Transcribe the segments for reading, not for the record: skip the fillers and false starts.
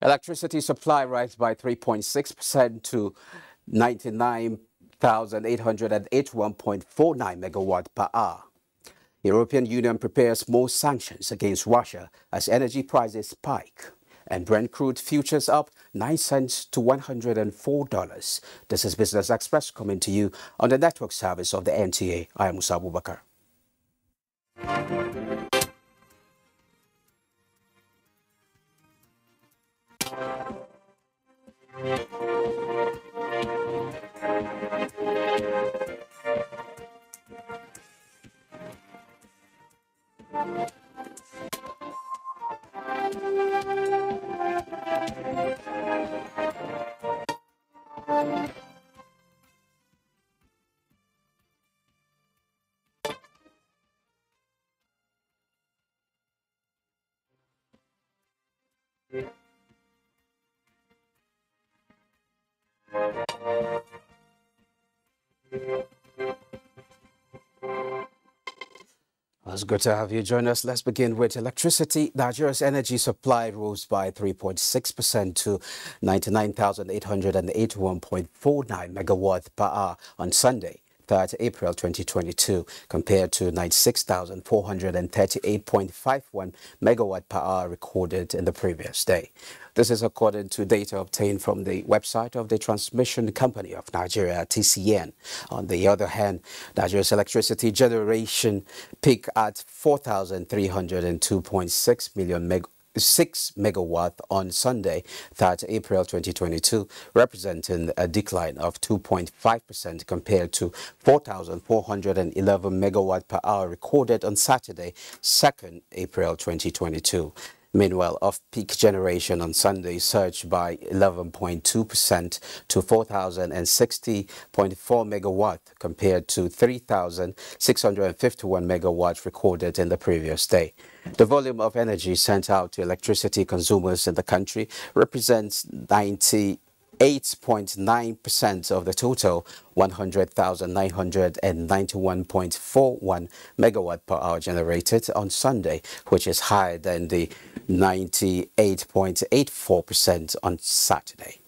Electricity supply rise by 3.6% to 99,881.49 megawatt per hour. European Union prepares more sanctions against Russia as energy prices spike. And Brent crude futures up 9 cents to $104. This is Business Express coming to you on the network service of the NTA. I am Musa Abubakar. It's good to have you join us. Let's begin with electricity. Nigeria's energy supply rose by 3.6% to 99,881.49 megawatt per hour on Sunday, 3rd April 2022, compared to 96,438.51 megawatt per hour recorded in the previous day. This is according to data obtained from the website of the Transmission Company of Nigeria, TCN. On the other hand, Nigeria's electricity generation peaked at 4,302.6 megawatt on Sunday, 3rd April 2022, representing a decline of 2.5% compared to 4,411 megawatt per hour recorded on Saturday, 2nd April 2022. Meanwhile, off-peak generation on Sunday surged by 11.2% to 4,060.4 megawatt compared to 3,651 megawatts recorded in the previous day. The volume of energy sent out to electricity consumers in the country represents 98.9% of the total 100,991.41 megawatt per hour generated on Sunday, which is higher than the 98.84% on Saturday.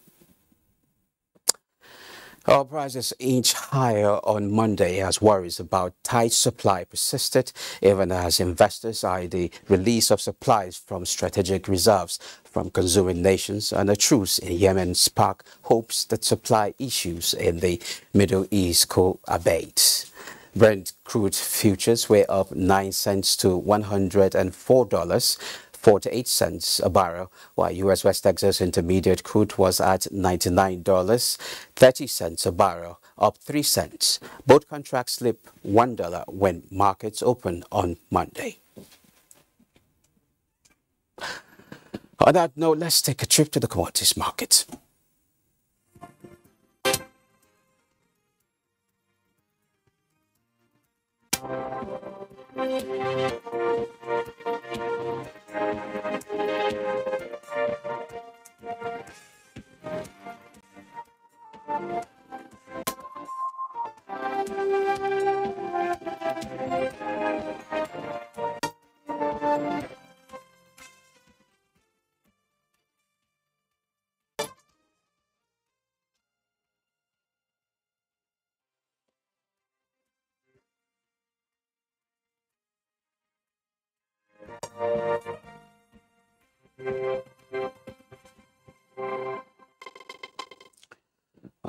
Oil prices inch higher on Monday as worries about tight supply persisted, even as investors eye the release of supplies from strategic reserves from consuming nations and a truce in Yemen spark hopes that supply issues in the Middle East could abate. Brent crude futures were up 9 cents to $104.48 a barrel, while U.S. West Texas Intermediate crude was at $99.30 a barrel, up 3 cents. Both contracts slipped $1 when markets opened on Monday. On that note, let's take a trip to the commodities market.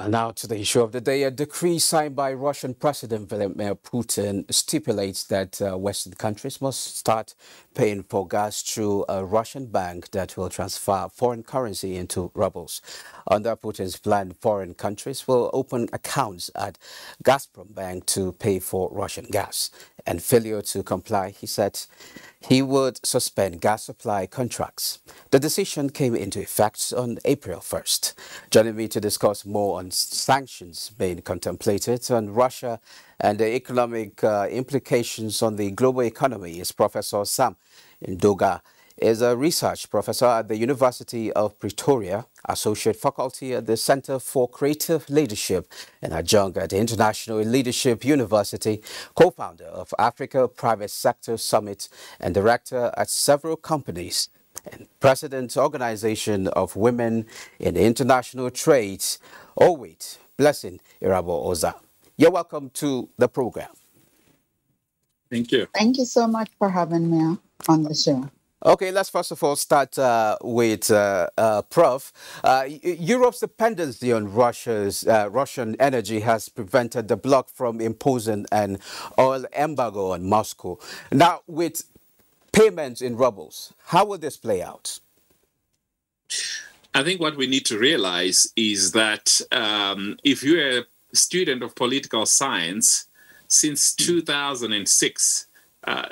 Now to the issue of the day. A decree signed by Russian President Vladimir Putin stipulates that Western countries must start paying for gas through a Russian bank that will transfer foreign currency into rubles. Under Putin's plan, foreign countries will open accounts at Gazprom Bank to pay for Russian gas. And failure to comply, he said, he would suspend gas supply contracts. The decision came into effect on April 1st. Joining me to discuss more on sanctions being contemplated on Russia and the economic implications on the global economy is Professor Sam Ndoga. Is a research professor at the University of Pretoria, associate faculty at the Center for Creative Leadership, and adjunct at the International Leadership University, co-founder of Africa Private Sector Summit, and director at several companies, and president Organization of Women in International Trade. Wait, Blessing Irabo Oza. You're welcome to the program. Thank you. Thank you so much for having me on the show. Okay, let's first of all start with Prof. Europe's dependency on Russian energy has prevented the bloc from imposing an oil embargo on Moscow. Now, with payments in rubles, how will this play out? I think what we need to realize is that if you're a student of political science, since 2006,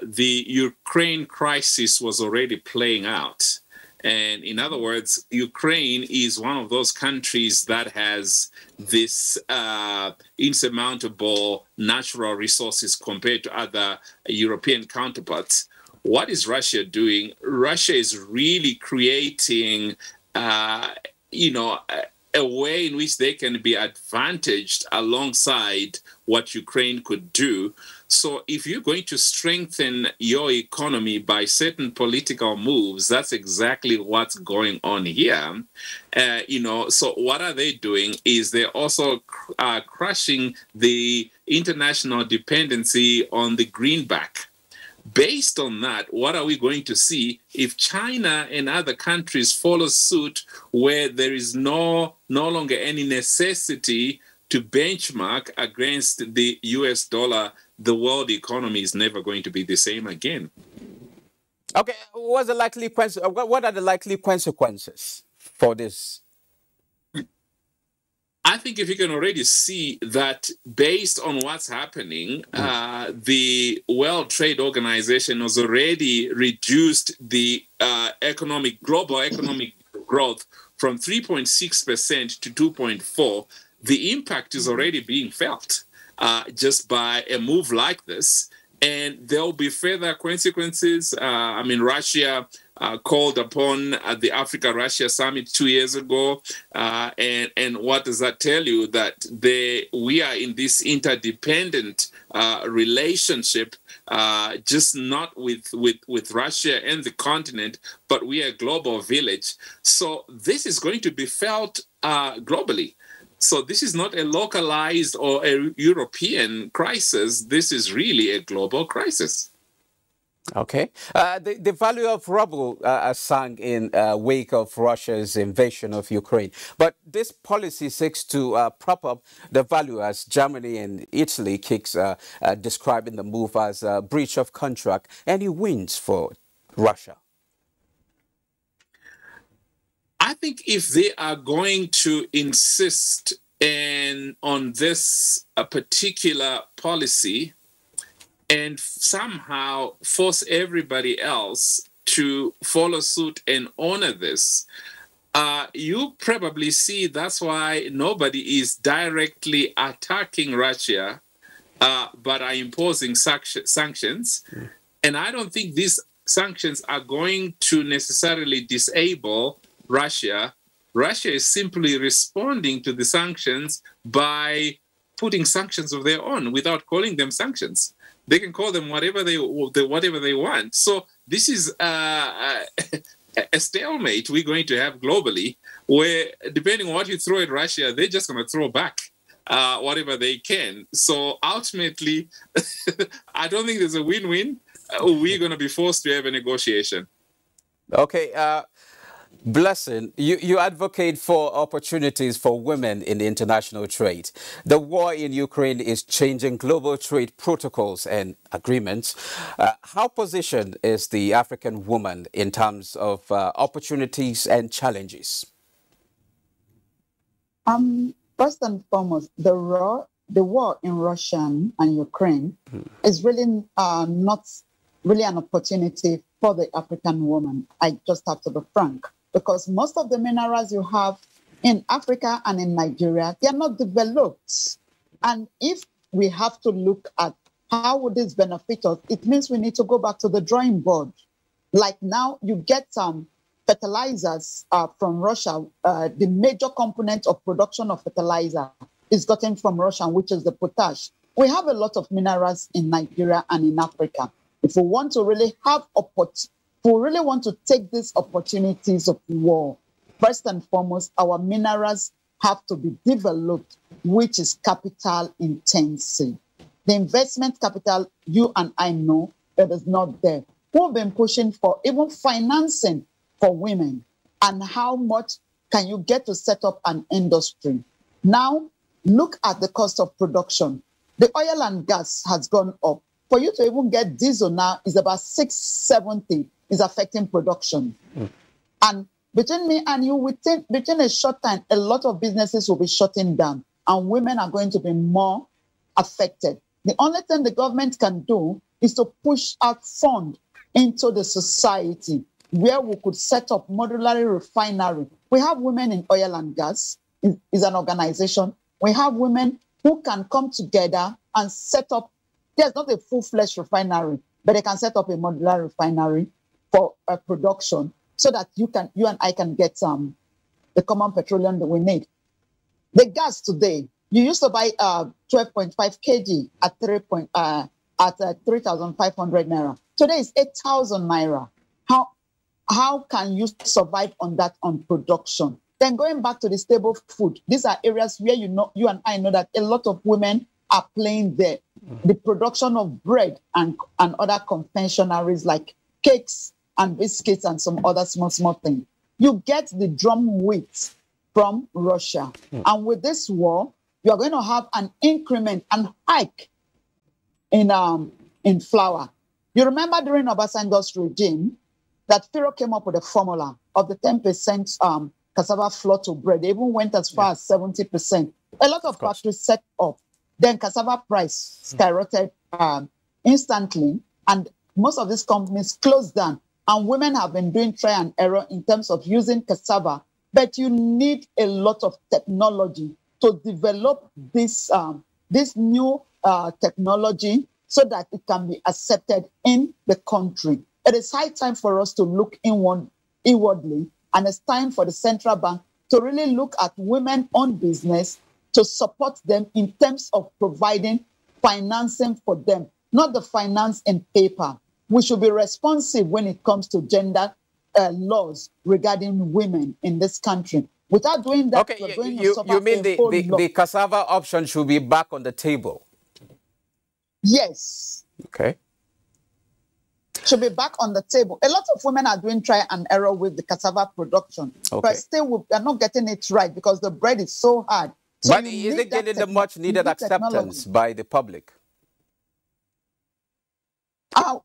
the Ukraine crisis was already playing out. And in other words, Ukraine is one of those countries that has this insurmountable natural resources compared to other European counterparts. What is Russia doing? Russia is really creating, a way in which they can be advantaged alongside what Ukraine could do. So if you're going to strengthen your economy by certain political moves, that's exactly what's going on here. So what are they doing is they're also crushing the international dependency on the greenback. Based on that, what are we going to see if China and other countries follow suit where there is no longer any necessity to benchmark against the US dollar? The world economy is never going to be the same again. Okay, what are the likely consequences for this? I think if you can already see that based on what's happening, the World Trade Organization has already reduced the global economic growth from 3.6% to 2.4%. The impact is already being felt just by a move like this. And there'll be further consequences. Russia called upon at the Africa-Russia summit 2 years ago. And what does that tell you? That we are in this interdependent relationship, just not with Russia and the continent, but we are a global village. So this is going to be felt globally. So this is not a localized or a European crisis. This is really a global crisis. Okay. The value of ruble sank in wake of Russia's invasion of Ukraine. But this policy seeks to prop up the value as Germany and Italy describing the move as a breach of contract. Any wins for Russia? I think if they are going to insist on this particular policy and somehow force everybody else to follow suit and honor this, you probably see that's why nobody is directly attacking Russia, but are imposing sanctions. And I don't think these sanctions are going to necessarily disable Russia. Russia is simply responding to the sanctions by putting sanctions of their own without calling them sanctions. They can call them whatever they want. So this is a stalemate we're going to have globally, where depending on what you throw at Russia, they're just going to throw back whatever they can. So ultimately, I don't think there's a win-win. We're going to be forced to have a negotiation. Okay. Blessing, you advocate for opportunities for women in international trade. The war in Ukraine is changing global trade protocols and agreements. How positioned is the African woman in terms of opportunities and challenges? First and foremost, the war in Russia and Ukraine is really not really an opportunity for the African woman. I just have to be frank, because most of the minerals you have in Africa and in Nigeria, they are not developed. And if we have to look at how would this benefit us, it means we need to go back to the drawing board. Like now, you get some fertilizers from Russia. The major component of production of fertilizer is gotten from Russia, which is the potash. We have a lot of minerals in Nigeria and in Africa. If we want to really want to take these opportunities of war, first and foremost, our minerals have to be developed, which is capital intensive. The investment capital, you and I know, that is not there. We've been pushing for even financing for women, and how much can you get to set up an industry? Now, look at the cost of production. The oil and gas has gone up. For you to even get diesel now is about $6.70 is affecting production. And between me and you, between a short time, a lot of businesses will be shutting down, and women are going to be more affected. The only thing the government can do is to push out funds into the society where we could set up modular refinery. We have women in oil and gas, is an organization. We have women who can come together and set up, there's not a full-fledged refinery, but they can set up a modular refinery for a production so that you and I can get the common petroleum that we need. The gas today, you used to buy 12.5 kg at 3,500 naira. Today is 8,000 naira. How can you survive on that on production? Then going back to the stable food, these are areas where you and I know that a lot of women are playing there. The production of bread and other confectionaries like cakes and biscuits and some other small things. You get the drum wheat from Russia. And with this war, you are going to have an increment and hike in flour. You remember during Obasanjo's regime that Pharaoh came up with a formula of the 10% cassava flour to bread. They even went as far as 70%. A lot of factories set up. Then cassava price skyrocketed instantly, and most of these companies closed down. And women have been doing try and error in terms of using cassava, but you need a lot of technology to develop this new technology so that it can be accepted in the country. It is high time for us to look inwardly, and it's time for the central bank to really look at women-owned business to support them in terms of providing financing for them, not the finance in paper. We should be responsive when it comes to gender laws regarding women in this country. Without doing that, okay, you mean the cassava option should be back on the table? Yes. Okay. Should be back on the table. A lot of women are doing try and error with the cassava production, but still we are not getting it right because the bread is so hard. So but is it getting the much needed acceptance by the public?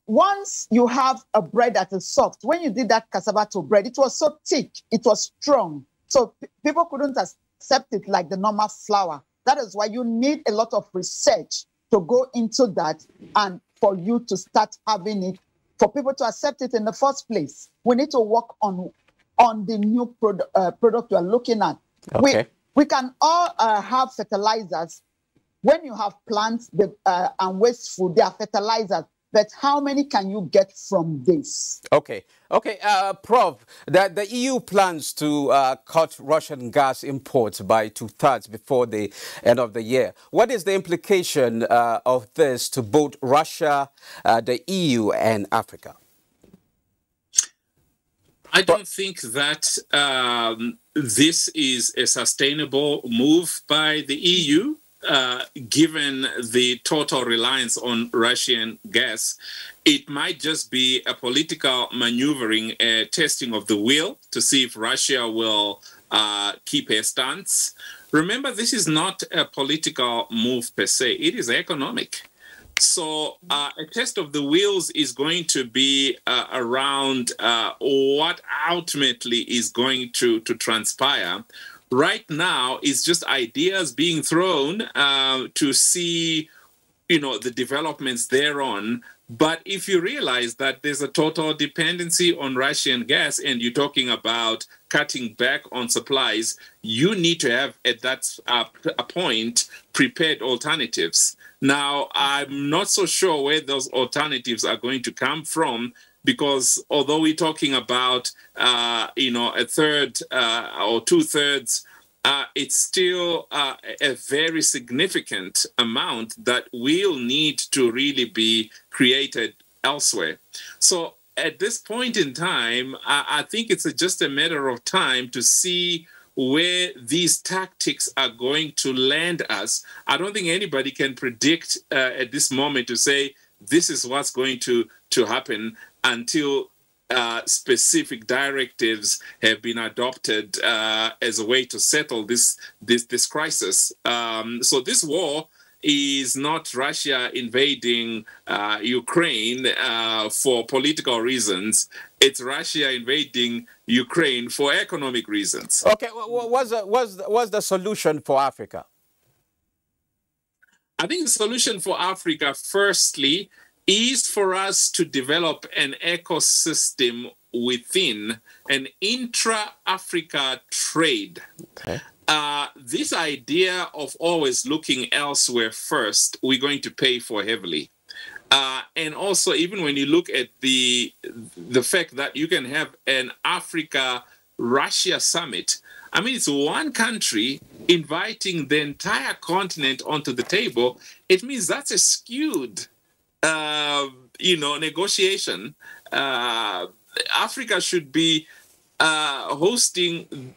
Once you have a bread that is soft, when you did that cassava to bread, it was so thick, it was strong. So people couldn't accept it like the normal flour. That is why you need a lot of research to go into that and for you to start having it, for people to accept it in the first place. We need to work on the new product you are looking at. Okay. We can all have fertilizers. When you have plants and waste food, they are fertilizers. But how many can you get from this? Okay. Prof, the EU plans to cut Russian gas imports by 2/3 before the end of the year. What is the implication of this to both Russia, the EU, and Africa? I don't think that this is a sustainable move by the EU. given the total reliance on Russian gas, it might just be a political maneuvering, a testing of the will to see if Russia will keep her stance. Remember, this is not a political move per se, it is economic. So a test of the wheels is going to be around what ultimately is going to transpire. Right now, it's just ideas being thrown to see, the developments thereon. But if you realize that there's a total dependency on Russian gas and you're talking about cutting back on supplies, you need to have at that a point prepared alternatives. Now, I'm not so sure where those alternatives are going to come from, because although we're talking about, a third or two-thirds, it's still a very significant amount that will need to really be created elsewhere. So at this point in time, I think it's just a matter of time to see where these tactics are going to land us. I don't think anybody can predict at this moment to say this is what's going to happen until specific directives have been adopted as a way to settle this crisis. So this war is not Russia invading Ukraine for political reasons. It's Russia invading Ukraine for economic reasons. Okay, what's the solution for Africa? I think the solution for Africa, firstly, is for us to develop an ecosystem within an intra-Africa trade. Okay. This idea of always looking elsewhere first, we're going to pay for heavily. And also, even when you look at the fact that you can have an Africa-Russia summit, I mean, it's one country inviting the entire continent onto the table. It means that's a skewed, negotiation. Africa should be hosting,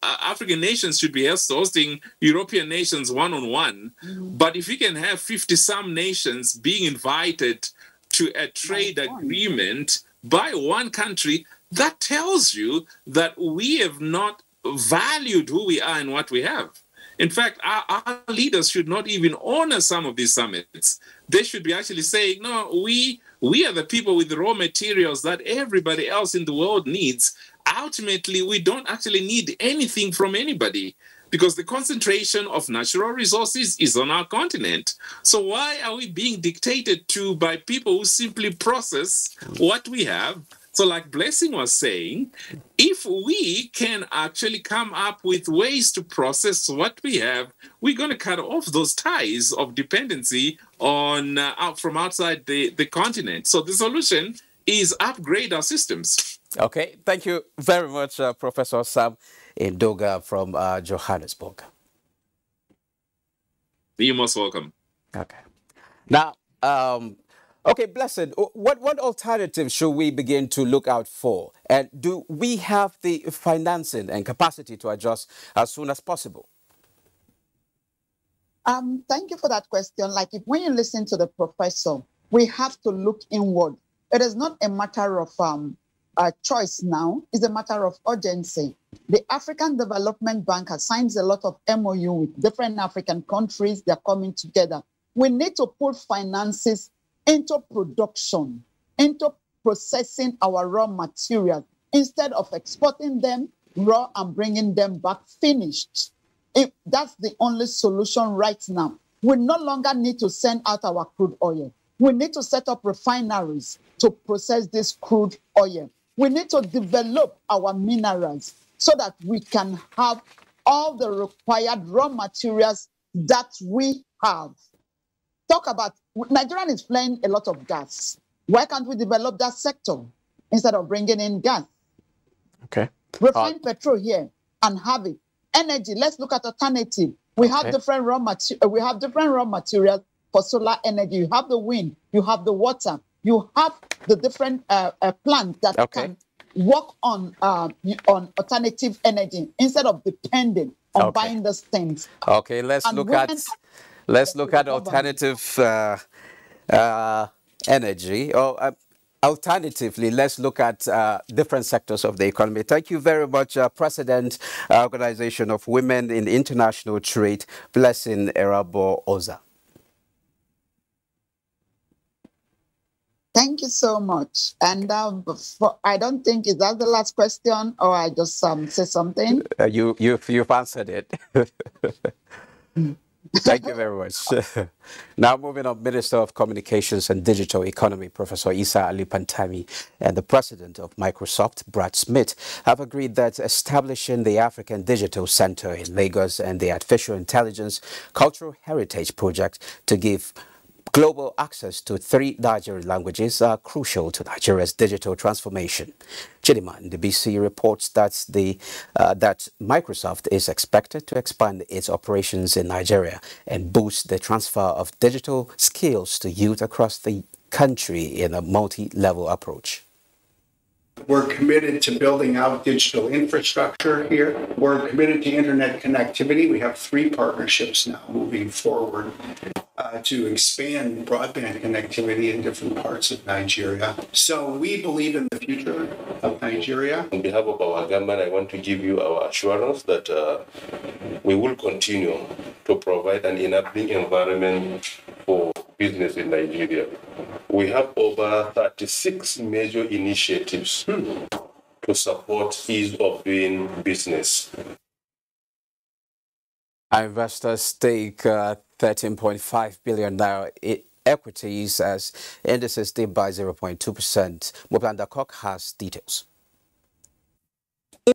African nations should be hosting European nations one-on-one. But if you can have 50-some nations being invited to a trade agreement by one country, that tells you that we have not valued who we are and what we have. In fact, our leaders should not even honor some of these summits. They should be actually saying, no, we are the people with the raw materials that everybody else in the world needs. Ultimately, we don't actually need anything from anybody because the concentration of natural resources is on our continent. So why are we being dictated to by people who simply process what we have? So like Blessing was saying, if we can actually come up with ways to process what we have, we're going to cut off those ties of dependency on from outside the continent. So the solution is upgrade our systems. Okay, thank you very much, Professor Sam Ndoga from Johannesburg. You're most welcome. Okay. Now, okay, Blessed, what alternatives should we begin to look out for? And do we have the financing and capacity to adjust as soon as possible? Thank you for that question. When you listen to the professor, we have to look inward. It is not a matter of choice now. It's a matter of urgency. The African Development Bank has signed a lot of MOU with different African countries. They're coming together. We need to put finances into production, into processing our raw materials, instead of exporting them raw and bringing them back finished. If that's the only solution right now. We no longer need to send out our crude oil. We need to set up refineries to process this crude oil. We need to develop our minerals so that we can have all the required raw materials that we have. Talk about, Nigerian is playing a lot of gas. Why can't we develop that sector instead of bringing in gas? Okay. Refine petrol here and have it. Energy, let's look at alternative. We have different raw materials for solar energy. You have the wind, you have the water, you have the different plants that can work on alternative energy instead of depending of Okay. buying those things. Okay, let's And look women at alternative energy. Or alternatively, let's look at different sectors of the economy. Thank you very much, President, Organization of Women in International Trade, Blessing Erabo Oza. Thank you so much. And I don't think, is that the last question, or I just say something? You've answered it. Thank you very much. Now moving on, Minister of Communications and Digital Economy, Professor Isa Ali Pantami, and the President of Microsoft, Brad Smith, have agreed that establishing the African Digital Center in Lagos and the Artificial Intelligence Cultural Heritage Project to give global access to 3 Nigerian languages are crucial to Nigeria's digital transformation. Chidima, the BC reports that that Microsoft is expected to expand its operations in Nigeria and boost the transfer of digital skills to youth across the country in a multi-level approach. We're committed to building out digital infrastructure here. We're committed to internet connectivity. We have 3 partnerships now moving forward to expand broadband connectivity in different parts of Nigeria. So we believe in the future of Nigeria. On behalf of our government, I want to give you our assurance that we will continue to provide an enabling environment for business in Nigeria. We have over 36 major initiatives to support ease of doing business. Our investors stake 13.5 billion naira equities as indices dipped by 0.2%. Moplanda Cock has details.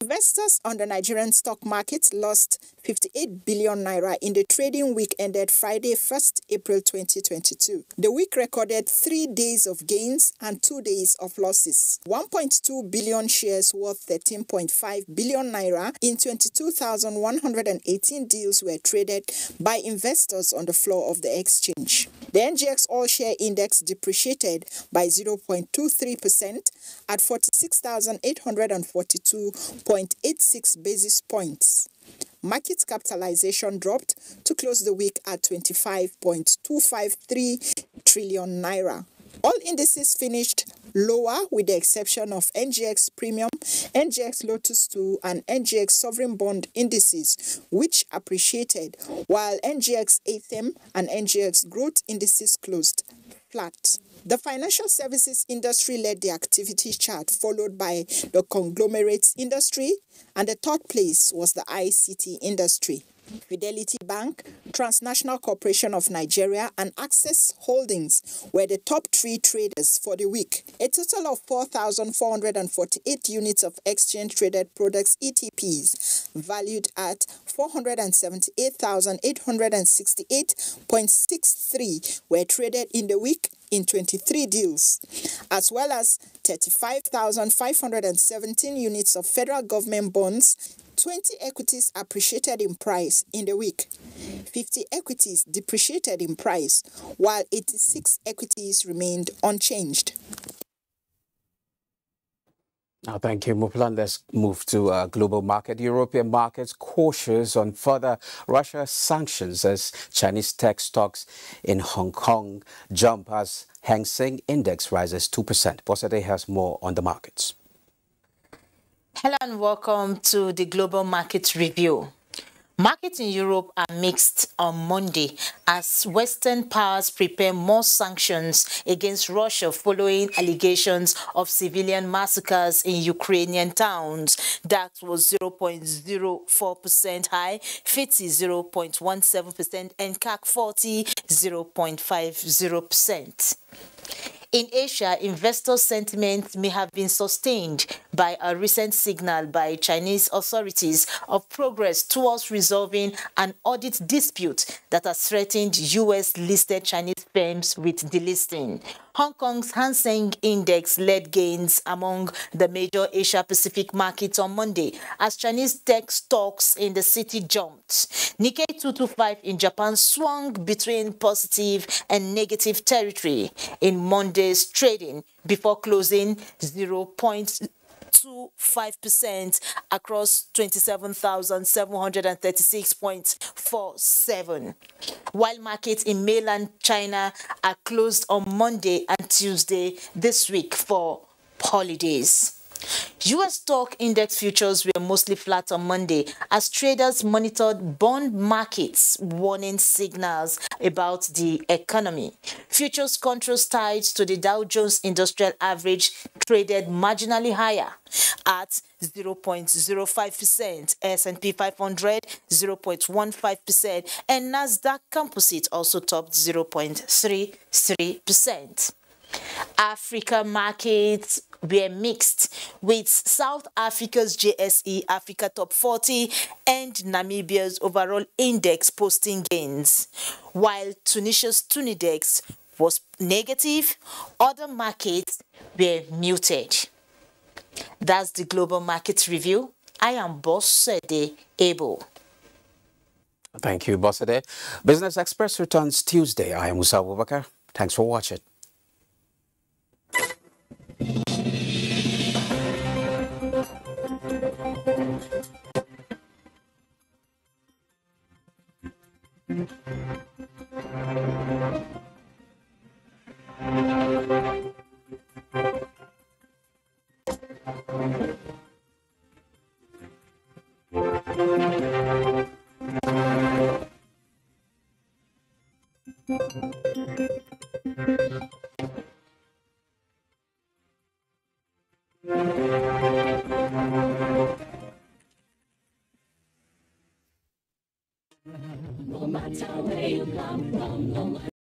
Investors on the Nigerian stock market lost 58 billion naira in the trading week ended Friday, 1st April 2022. The week recorded 3 days of gains and 2 days of losses. 1.2 billion shares worth 13.5 billion naira in 22,118 deals were traded by investors on the floor of the exchange. The NGX All-Share Index depreciated by 0.23% at 46,842.86 basis points. Market capitalization dropped to close the week at 25.253 trillion naira. All indices finished lower with the exception of NGX Premium, NGX Lotus 2 and NGX Sovereign Bond indices, which appreciated, while NGX Athem and NGX Growth indices closed flat. The financial services industry led the activity chart, followed by the conglomerates industry, and the third place was the ICT industry. Fidelity Bank, Transnational Corporation of Nigeria, and Access Holdings were the top 3 traders for the week. A total of 4,448 units of exchange-traded products ETPs, valued at 478,868.63, were traded in the week in 23 deals, as well as 35,517 units of federal government bonds. 20 equities appreciated in price in the week. 50 equities depreciated in price, while 86 equities remained unchanged. Now, thank you, Muplan. Let's move to global market. European markets cautious on further Russia sanctions as Chinese tech stocks in Hong Kong jump as Hang Seng Index rises 2%. Bosade has more on the markets. Hello and welcome to the Global Market Review. Markets in Europe are mixed on Monday as Western powers prepare more sanctions against Russia following allegations of civilian massacres in Ukrainian towns. DAX was 0.04% high, FTSE 0.17%, and CAC 40 0.50%. In Asia, investor sentiment may have been sustained by a recent signal by Chinese authorities of progress towards resolving an audit dispute that has threatened US-listed Chinese firms with delisting. Hong Kong's Hang Seng Index led gains among the major Asia-Pacific markets on Monday as Chinese tech stocks in the city jumped. Nikkei 225 in Japan swung between positive and negative territory in Monday's trading before closing 0.2% 0.25% across 27,736.47. While markets in mainland China are closed on Monday and Tuesday this week for holidays. U.S. stock index futures were mostly flat on Monday as traders monitored bond markets warning signals about the economy. Futures contracts tied to the Dow Jones Industrial Average traded marginally higher at 0.05%, S&P 500 0.15%, and Nasdaq Composite also topped 0.33%. Africa markets were mixed, with South Africa's JSE Africa Top 40 and Namibia's overall index posting gains, while Tunisia's Tunidex was negative. Other markets were muted. That's the Global Markets Review. I am Bossede Ebo. Thank you, Bossede. Business Express returns Tuesday. I am Musa Abubakar. Thanks for watching. No matter where you come from, no